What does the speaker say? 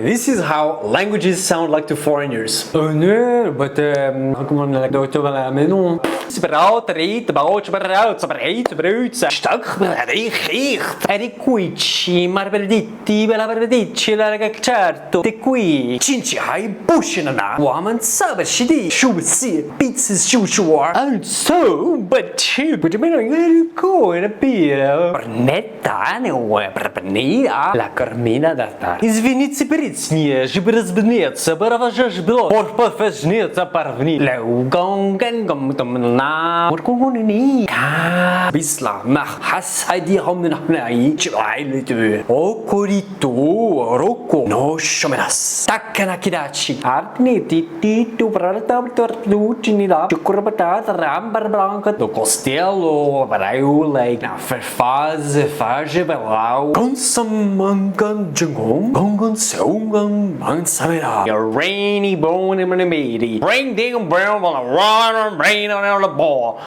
This is how languages sound like to foreigners. No, but how come on like do to mais non. Separat, reit, baut, separat, separat, separat, stuck, ich. Eri qui, ma perditti, bella perditti, la certo. Te qui, cinci hai bushinana. Woman sabashidi, shusi, pizzas shushuar. And so, but you mean go in a beer. Pernetta, pernida, la carmina da. Извините, перецния, жибразбнеца, бараважаш било, порпафежнеца парвни. Леугонген гомтомна, моркугунни. Bisla, mach, has heidi homnai, chilailite. Okorito, roko, no shomeras. Takanakidachi. Arniti, tito, pratam, tortutinida, chukurbatata, rambar branca, do costello, baraiu, like, na faz, fage, belau. Consamangan jungum, gongon songan, mansamera. Your rainy bone in the meaty. Rain ding brown on a run, rain on the ball.